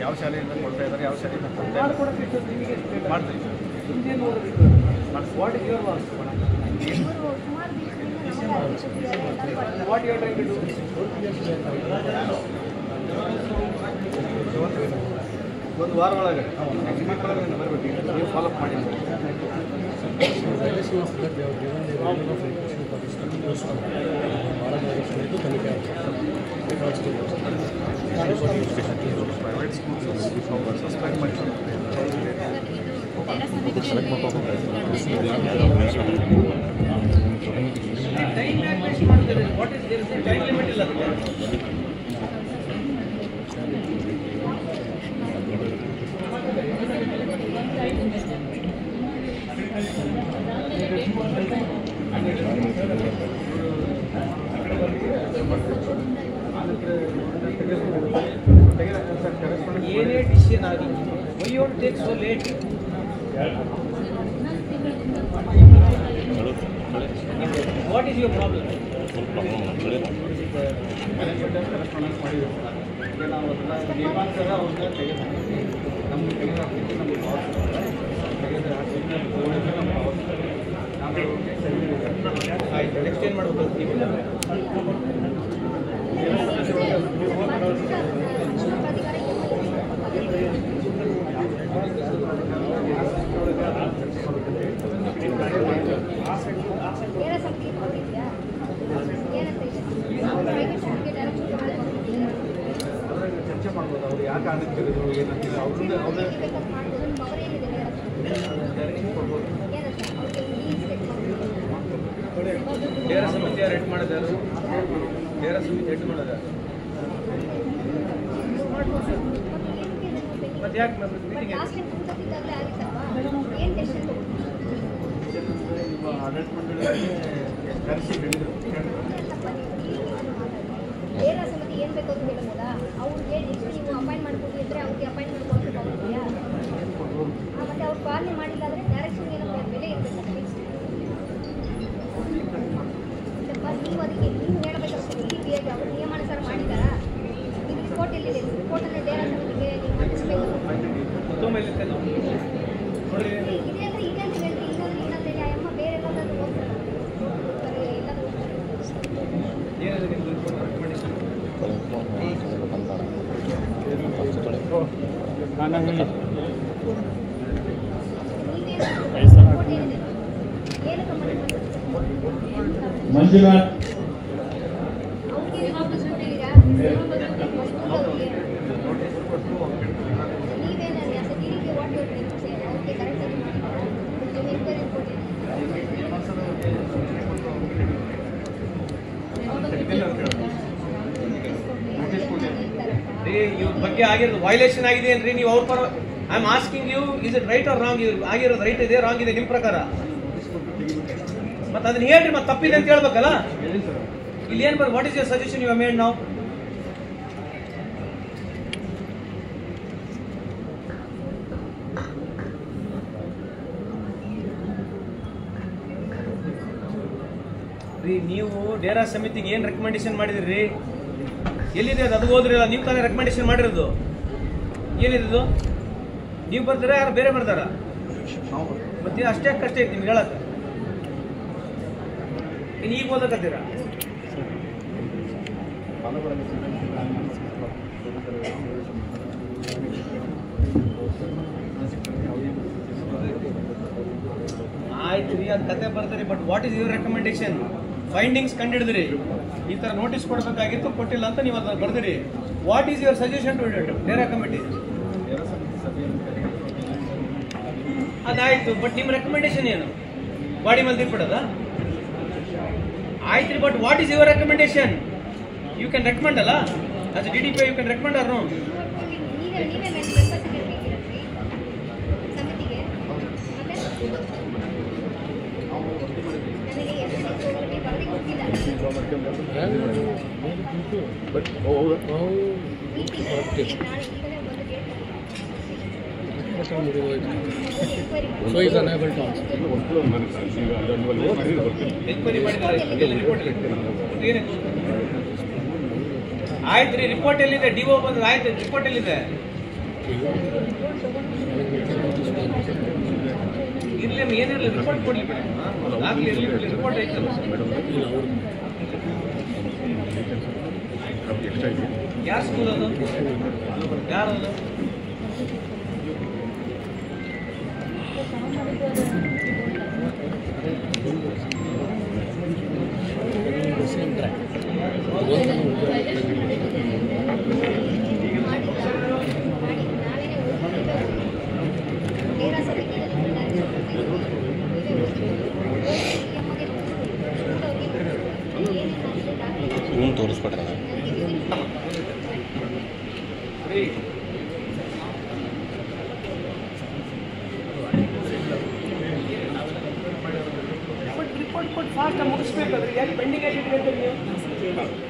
ಯಾವ ಶಾಲೆಯಿಂದ ಕೊಡ್ತಾ ಇದ್ದಾರೆ, ಯಾವ ಶಾಲೆಯಿಂದ ಕೊಡ್ತಾ ಇದ್ದಾರೆ ಮಾಡ್ತೀವಿ ಒಂದು ವಾರ ಒಳಗೆ ನೀವು ಫಾಲೋಅಪ್ ಮಾಡಿ. ಪ್ರೈವೇಟ್ ಸ್ಕೂಲ್ ಸಸ್ಪೆಂಡ್ ಮಾಡಿ ಏನೇ ಡಿಸಿಷನ್ ಆಗಿ why you want take so late? What is your problem? Correspondence ಮಾಡಿದ್ದೀವಿ ಸರ್. ನಾವು ಅದನ್ನ ನೇಮಾಂತರ ಅವ್ರನ್ನ ತೆಗೆದು ನಮ್ಗೆ ತೆಗೆದುಹಾಕಲಿಕ್ಕೆ ನಮಗೆ ತೆಗೆದು ಹಾಕಲಿಕ್ಕೆ ನಮ್ಮ ಆಯ್ತು, ನೆಕ್ಸ್ಟ್ ಏನು ಮಾಡಬೇಕು? ಚರ್ಚೆ ಮಾಡ್ಬೋದು. ಅವ್ರು ಯಾಕೆ ಆಡಕ್ಕೆ ತೆಗೆದ್ರು ಏನಂತಿಲ್ಲ ಅವ್ರನ್ನ ಡೈರೆಕ್ಷನ್ ಕೊಡ್ಬೋದು. ಡೇರ ಸಮಿತಿ ಯಾರು ಹೆಡ್ ಮಾಡಿದ್ದಾರೆ? ಡೇರ ಸಮಿತಿ ಹೆಡ್ ಮಾಡಿದ್ದಾರೆ. ಮತ್ತೆ ಯಾಕೆ ಮೀಟಿಂಗ್ ಆಡಳಿತ ಮಂಡಳಿಗೆ ಕರೆಸಿ ಹೇಳಿದರು. ಬೇರೆ ಸಮಿತಿ ಏನು ಬೇಕು ಅಂತ ಹೇಳ್ಬೋದಾ? ಅವ್ರಿಗೆ ನೀವು ಅಪಾಯಿಂಟ್ ಮಾಡ್ಕೊಟ್ಟಿದ್ರೆ ಅವ್ರಿಗೆ ಅಪಾಯಿಂಟ್ ಮಾಡ್ಕೊಳ್ಬೇಕು ಅವ್ರಿಗೆ. ಮತ್ತು ಅವ್ರು ಪಾಲನೆ ಮಾಡಿಲ್ಲ ಅಂದರೆ ಡೈರೆಕ್ಷನ್ ಏನೋ ಬೆಲೆ ಇರಬೇಕು. ನೀವು ಅದಕ್ಕೆ ನೀವು ಹೇಳಬೇಕಾಗ್ತದೆ. ಈ ರೀತಿಯಾಗಿ ಅವರು ನಿಯಮಾನುಸಾರ ಮಾಡಿದ್ದಾರಾ? ಇದು ರಿಪೋರ್ಟ್ ಎಲ್ಲಿದೆ? ರಿಪೋರ್ಟನ್ನು ಬೇರೆ ಸಮಿತಿಗೆ ನೀವು ಮಂಡಿಸಬೇಕು. ಇದೆ ಅಂತ ಹೇಳ್ತೀವಿ. ಇನ್ನೊಂದು ಅಮ್ಮ ಬೇರೆ ಎಲ್ಲಾದ್ರೂ ಹೋಗ್ತಾರೆ. ಎಲ್ಲಾದ್ರೂ ಮಂಜುನಾಥ್ ಇವ್ರ ಬಗ್ಗೆ ಆಗಿರೋದು ವೈಲೇಷನ್ ಆಗಿದೆ ಏನ್ರಿ? ನೀವು ಅವ್ರ ಪರ I am asking you, is it right or wrong? ಇವ್ರು ಆಗಿರೋದು ರೈಟ್ ಇದೆ ರಾಂಗ್ ಇದೆ ನಿಮ್ಮ ಪ್ರಕಾರ? ಮತ್ತೆ ಅದನ್ನ ಹೇಳ್ರಿ, ಮತ್ತೆ ತಪ್ಪಿದೆ ಅಂತ ಹೇಳ್ಬೇಕಲ್ಲ. ಇಲ್ಲಿ ಏನ್ ಬರ್ what is your suggestion you made ನಾವು? ನೀವು ಡೇರಾ ಸಮಿತಿಗೆ ಏನ್ ರೆಕಮೆಂಡೇಶನ್ ಮಾಡಿದ್ರಿ? ಎಲ್ಲಿದೆ ಅದು ಓದ್ರಿಲ್ಲ, ನೀವು ತಾನೇ ರೆಕಮೆಂಡೇಶನ್ ಮಾಡಿರೋದು. ಏನಿದು? ನೀವು ಬರ್ತೀರಾ ಯಾರು ಬೇರೆ ಬರ್ತಾರ? ಮತ್ತೆ ಅಷ್ಟೇ ಕಷ್ಟ ಐತಿ ನಿಮ್ಗೆ ಹೇಳಕ್ಕ. ಇನ್ನು ಈಗ ಓದಕತ್ತೀರಾ? ಆಯ್ತು ರೀ, ಅದು ಕತೆ ಬರ್ತೀರಿ. But what is your recommendation? Findings ಕಂಡಿಡಿದ್ರಿ, ಈ ತರ ನೋಟಿಸ್ ಕೊಡಬೇಕಾಗಿತ್ತು, ಕೊಟ್ಟಿಲ್ಲ ಅಂತ ನೀವು ಅದನ್ನ ಬರ್ದಿರಿ. What is your suggestion to Dera committee? ಅದಾಯ್ತು, ಬಟ್ ನಿಮ್ಮ ರೆಕಮೆಂಡೇಶನ್ ಏನು? ಬಾಡಿ ಮೇಲೆ ಬಿಡೋದಾ? ಆಯ್ತು ರೀ, but what is your recommendation? You can recommend ಅಲ್ಲ, as D D P you can recommend or no? So he is unable to answer. ಆಯ್ತು ರೀ, ರಿಪೋರ್ಟ್ ಎಲ್ಲಿದೆ? ಡಿಒ ಬಂದ್ರೆ ಆಯ್ತು, ರಿಪೋರ್ಟ್ ಎಲ್ಲಿದೆ? ಇರ್ಲಿ ಏನಿರಲಿ ರಿಪೋರ್ಟ್ ಕೊಡ್ಲಿ ದಾಖಲೆ ಇರಲಿ ರಿಪೋರ್ಟ್ ಐತಲ್ಲ ಯಾರು ಸ್ಕೂಲ್ ಅದು ಯಾರು ಅದು ತೋರಿಸ್ಬಿಟ್ರೆ ರಿಪೋರ್ಟ್ ಕೊಟ್ಟು ಫಾಸ್ಟ್ ಮುಗಿಸ್ಬೇಕಾದ್ರೆ ಯಾಕೆ ಪೆಂಡಿಂಗ್ ಆಗಿದ್ದೀರಿ ಅಂತ ನೀವು